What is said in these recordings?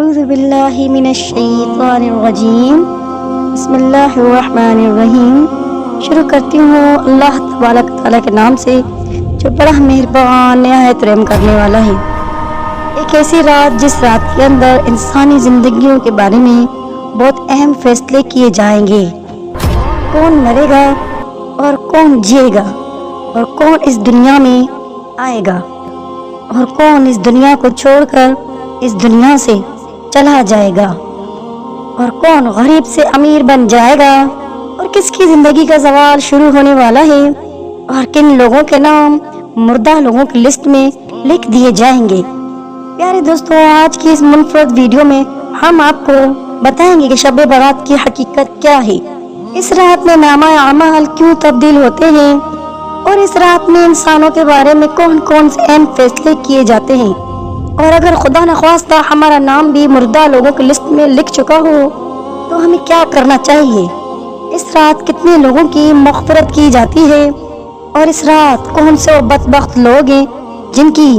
اعوذ باللہ من الشیطان الرجیم بسم اللہ الرحمن الرحیم۔ شروع کرتی ہوں اللہ تبارک تعالیٰ کے نام سے جو بڑا مہربان نہایت رحم کرنے والا ہے۔ ایک ایسی رات جس رات کے اندر انسانی زندگیوں کے بارے میں بہت اہم فیصلے کیے جائیں گے۔ کون مرے گا اور کون جیے گا، اور کون اس دنیا میں آئے گا اور کون اس دنیا کو چھوڑ کر اس دنیا سے چلا جائے گا، اور کون غریب سے امیر بن جائے گا، اور کس کی زندگی کا زوال شروع ہونے والا ہے، اور کن لوگوں کے نام مردہ لوگوں کی لسٹ میں لکھ دیے جائیں گے۔ پیارے دوستوں، آج کی اس منفرد ویڈیو میں ہم آپ کو بتائیں گے کہ شب برات کی حقیقت کیا ہے، اس رات میں نامہ اعمال کیوں تبدیل ہوتے ہیں، اور اس رات میں انسانوں کے بارے میں کون کون سے اہم فیصلے کیے جاتے ہیں، اور اگر خدا نخواستہ ہمارا نام بھی مردہ لوگوں کی لسٹ میں لکھ چکا ہو تو ہمیں کیا کرنا چاہیے۔ اس رات کتنے لوگوں کی مغفرت کی جاتی ہے، اور اس رات کون سے وہ بدبخت لوگ ہیں جن کی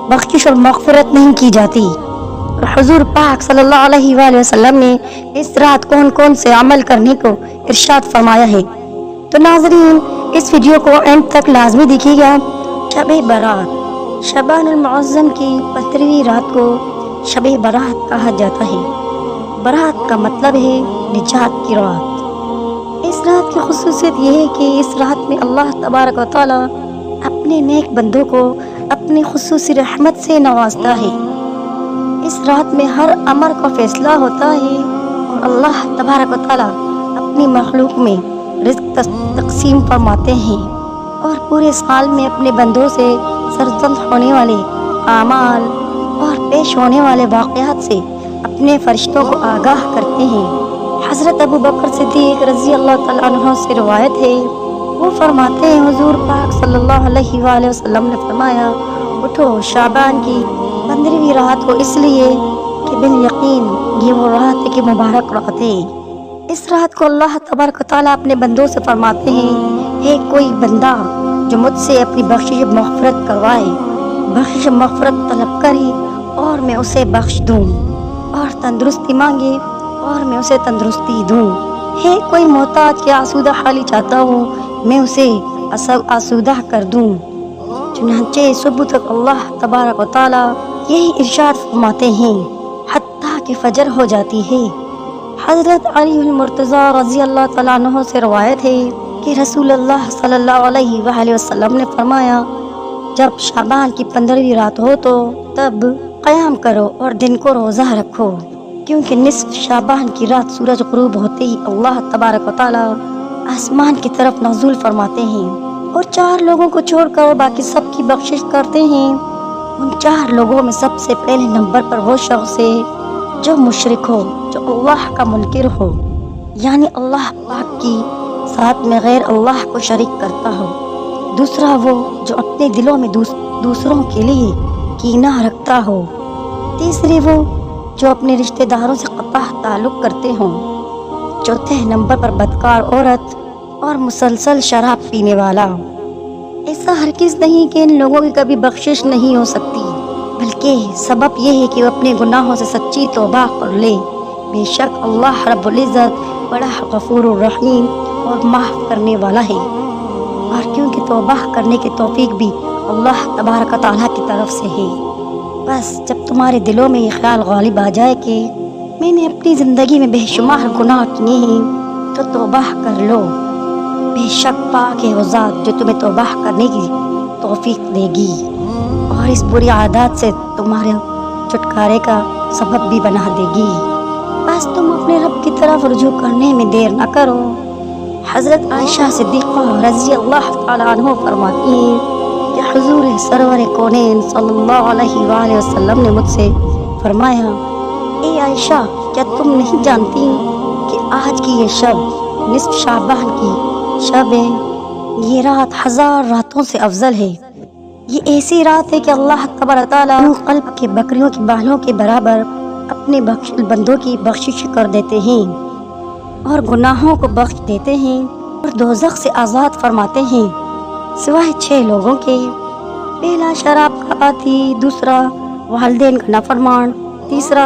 بخشش اور مغفرت نہیں کی جاتی۔ اور حضور پاک صلی اللہ علیہ وآلہ وسلم نے اس رات کون کون سے عمل کرنے کو ارشاد فرمایا ہے۔ تو ناظرین، اس ویڈیو کو اینڈ تک لازمی دیکھیے گا۔ شب برات، شعبان المعظم کی 15ویں رات کو شب برات کہا جاتا ہے۔ برات کا مطلب ہے نجات کی رات۔ اس رات کی خصوصیت یہ ہے کہ اس رات میں اللہ تبارک و تعالی اپنے نیک بندوں کو اپنی خصوصی رحمت سے نوازتا ہے۔ اس رات میں ہر امر کا فیصلہ ہوتا ہے، اور اللہ تبارک و تعالی اپنی مخلوق میں رزق تقسیم فرماتے ہیں، اور پورے سال میں اپنے بندوں سے سرزد ہونے والے اعمال اور پیش ہونے والے واقعات سے اپنے فرشتوں کو آگاہ کرتے ہیں۔ حضرت ابو بکر صدیق رضی اللہ تعالیٰ عنہ سے روایت ہے، وہ فرماتے ہیں حضور پاک صلی اللہ علیہ وآلہ وسلم نے فرمایا، اٹھو، شعبان کی 15ویں رات ہو اس لیے کہ بالیقین یہ وہ رات ہے کہ مبارک رات ہے۔ اس رات کو اللہ تبارک و تعالیٰ اپنے بندوں سے فرماتے ہیں، ہے کوئی بندہ جو مجھ سے اپنی بخشش مغفرت کروائے، بخشش مغفرت طلب کرے اور میں اسے بخش دوں، اور تندرستی مانگے اور میں اسے تندرستی دوں، ہے کوئی محتاج کہ آسودہ حالی چاہتا ہوں میں اسے آسودہ کر دوں۔ چنانچہ صبح تک اللہ تبارک و تعالیٰ یہی ارشاد فرماتے ہیں حتیٰ کہ فجر ہو جاتی ہے۔ حضرت علی المرتضیٰ رضی اللہ تعالیٰ عنہ سے روایت ہے کہ رسول اللہ صلی اللہ علیہ وآلہ وسلم نے فرمایا، جب شعبان کی 15ویں رات ہو تو تب قیام کرو اور دن کو روزہ رکھو، کیونکہ نصف شعبان کی رات سورج غروب ہوتے ہی اللہ تبارک و تعالیٰ آسمان کی طرف نزول فرماتے ہیں، اور 4 لوگوں کو چھوڑ کر باقی سب کی بخشش کرتے ہیں۔ ان 4 لوگوں میں سب سے پہلے نمبر پر وہ شخص ہے جو مشرک ہو، جو اللہ کا منکر ہو، یعنی اللہ پاک کی ساتھ میں غیر اللہ کو شریک کرتا ہو۔ دوسرا وہ جو اپنے دلوں میں دوسروں کے لیے کینہ رکھتا ہو۔ تیسری وہ جو اپنے رشتہ داروں سے قطع تعلق کرتے ہوں۔ چوتھے نمبر پر بدکار عورت اور مسلسل شراب پینے والا۔ ایسا ہرگز نہیں کہ ان لوگوں کی کبھی بخشش نہیں ہو سکتی، بلکہ سبب یہ ہے کہ وہ اپنے گناہوں سے سچی توبہ کر لے۔ بے شک اللہ رب العزت بڑا غفور الرحیم اور معاف کرنے والا ہے، اور کیونکہ توبہ کرنے کی توفیق بھی اللہ تبارک تعالیٰ کی طرف سے ہے۔ بس جب تمہارے دلوں میں یہ خیال غالب آ جائے کہ میں نے اپنی زندگی میں بے شمار گناہ کیے ہیں تو توبہ کر لو، بے شک پاک ہے وہ ذات جو تمہیں توبہ کرنے کی توفیق دے گی، اور اس بری عادات سے تمہارے چھٹکارے کا سبب بھی بنا دے گی۔ بس تم اپنے رب کی طرف رجوع کرنے میں دیر نہ کرو۔ حضرت عائشہ صدیقہ رضی اللہ تعالیٰ عنہ فرماتی ہیں کہ حضور سرور کونین صلی اللہ علیہ وآلہ وسلم نے مجھ سے فرمایا، اے عائشہ، کیا تم نہیں جانتی کہ آج کی یہ شب نصف شعبان کی شب ہے؟ یہ رات 1000 راتوں سے افضل ہے۔ یہ ایسی رات ہے کہ اللہ تبارک تعالیٰ قلب کے بکریوں کے بالوں کے برابر اپنے بندوں کی بخشش کر دیتے ہیں، اور گناہوں کو بخش دیتے ہیں، اور دوزخ سے آزاد فرماتے ہیں، سوائے 6 لوگوں کے۔ پہلا شراب کا عادی، دوسرا والدین کا نافرمان، تیسرا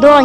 2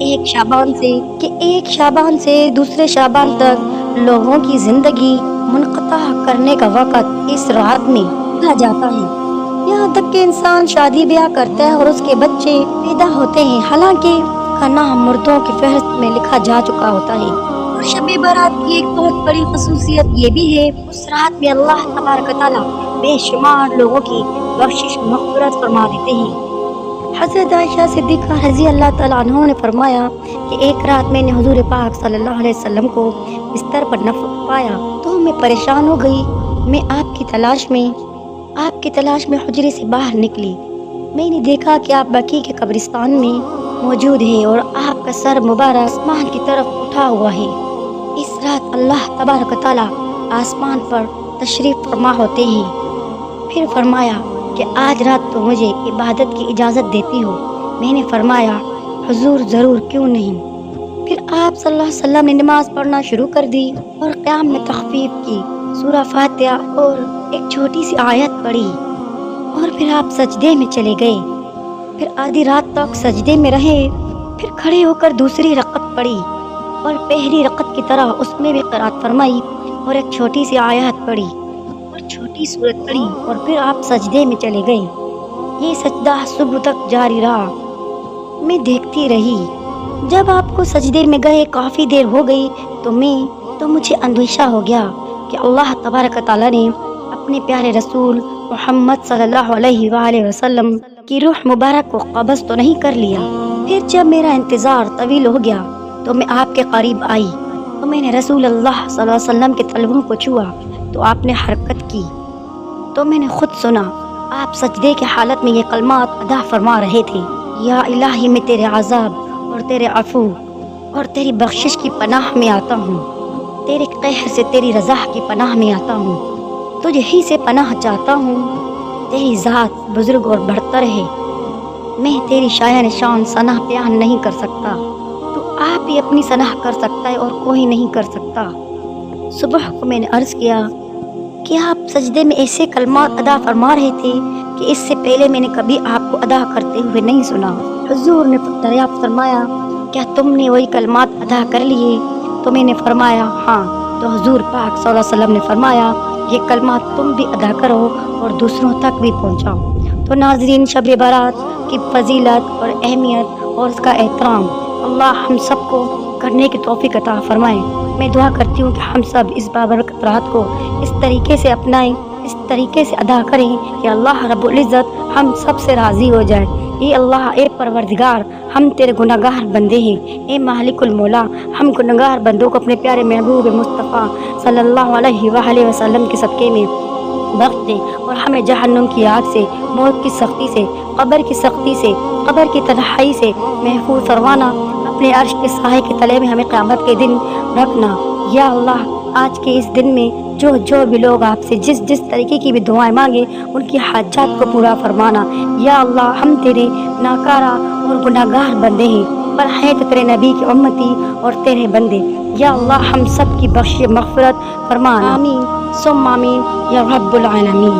ایک شعبان سے دوسرے شعبان تک لوگوں کی زندگی منقطع کرنے کا وقت اس رات میں کہا جاتا ہے، یہاں تک کہ انسان شادی بیاہ کرتا ہے اور اس کے بچے پیدا ہوتے ہیں، حالانکہ کا نام مردوں کی فہرست میں لکھا جا چکا ہوتا ہے۔ اور شب برات کی ایک بہت بڑی خصوصیت یہ بھی ہے، اس رات میں اللہ تبارک و تعالیٰ بے شمار لوگوں کی بخشش مغفرت فرما دیتے ہیں۔ حضرت عائشہ صدیقہ رضی اللہ تعالیٰ عنہ نے فرمایا کہ ایک رات میں نے حضور پاک صلی اللہ علیہ وسلم کو بستر پر نہ پایا تو میں پریشان ہو گئی۔ میں آپ کی تلاش میں حجرے سے باہر نکلی۔ میں نے دیکھا کہ آپ بقیع کے قبرستان میں موجود ہیں اور آپ کا سر مبارک آسمان کی طرف اٹھا ہوا ہے۔ اس رات اللہ تبارک و تعالیٰ آسمان پر تشریف فرما ہوتے ہیں۔ پھر فرمایا کہ آج رات تو مجھے عبادت کی اجازت دیتی ہو؟ میں نے فرمایا حضور ضرور، کیوں نہیں۔ پھر آپ صلی اللہ علیہ وسلم نے نماز پڑھنا شروع کر دی اور قیام میں تخفیف کی، سورہ فاتحہ اور ایک چھوٹی سی آیت پڑھی، اور پھر آپ سجدے میں چلے گئے۔ پھر آدھی رات تک سجدے میں رہے، پھر کھڑے ہو کر دوسری رکعت پڑھی اور پہلی رکعت کی طرح اس میں بھی قرات فرمائی اور ایک چھوٹی سی آیت پڑھی اور چھوٹی سورت پڑھی، اور پھر آپ سجدے میں چلے گئے۔ یہ سجدہ صبح تک جاری رہا۔ میں دیکھتی رہی۔ جب آپ کو سجدے میں گئے کافی دیر ہو گئی تو مجھے اندیشہ ہو گیا کہ اللہ تبارک تعالیٰ نے اپنے پیارے رسول محمد صلی اللہ علیہ وآلہ وسلم کی روح مبارک کو قبض تو نہیں کر لیا۔ پھر جب میرا انتظار طویل ہو گیا تو میں آپ کے قریب آئی تو میں نے رسول اللہ صلی اللہ علیہ وسلم کے تلووں کو چھوا تو آپ نے حرکت کی تو میں نے خود سنا آپ سجدے کی حالت میں یہ کلمات ادا فرما رہے تھے، یا الہی میں تیرے عذاب اور تیرے عفو اور تیری بخشش کی پناہ میں آتا ہوں، تیرے قہر سے تیری رضا کی پناہ میں آتا ہوں، تجھ ہی سے پناہ چاہتا ہوں، تیری ذات بزرگ اور برتر ہے، میں تیری شایان شان ثنا بیان نہیں کر سکتا، تو آپ ہی اپنی ثنا کر سکتا ہے اور کوئی نہیں کر سکتا۔ صبح کو میں نے عرض کیا کہ آپ سجدے میں ایسے کلمات ادا فرما رہے تھے کہ اس سے پہلے میں نے کبھی آپ کو ادا کرتے ہوئے نہیں سنا۔ حضور نے دریافت فرمایا کیا تم نے وہی کلمات ادا کر لیے؟ تو میں نے فرمایا ہاں۔ تو حضور پاک صلی اللہ علیہ وسلم نے فرمایا یہ کلمات تم بھی ادا کرو اور دوسروں تک بھی پہنچاؤ۔ تو ناظرین، شب برات کی فضیلت اور اہمیت اور اس کا احترام اللہ ہم سب کو کرنے کی توفیق عطا فرمائے۔ میں دعا کرتی ہوں کہ ہم سب اس بابرکت رات کو اس طریقے سے اپنائیں، اس طریقے سے ادا کریں کہ اللہ رب العزت ہم سب سے راضی ہو جائے۔ اے اللہ، اے پروردگار، ہم تیرے گناہ گار بندے ہیں، اے مالک المولا، ہم گناہ گار بندوں کو اپنے پیارے محبوب مصطفیٰ صلی اللہ علیہ وآلہ وسلم کے صدقے میں بخش دے اور ہمیں جہنم کی آگ سے، موت کی سختی سے، قبر کی سختی سے، قبر کی تنہائی سے محفوظ فرمانا، اپنے عرش کے سائے کے تلے میں ہمیں قیامت کے دن رکھنا۔ یا اللہ، آج کے اس دن میں جو بھی لوگ آپ سے جس طریقے کی بھی دعائیں مانگے ان کی حاجات کو پورا فرمانا۔ یا اللہ، ہم تیرے ناکارہ اور گناہ گار بندے ہیں، پر ہیں تو تیرے نبی کی امتی اور تیرے بندے۔ یا اللہ، ہم سب کی بخش مغفرت فرمانا۔ آمین ثم آمین یا رب العالمین۔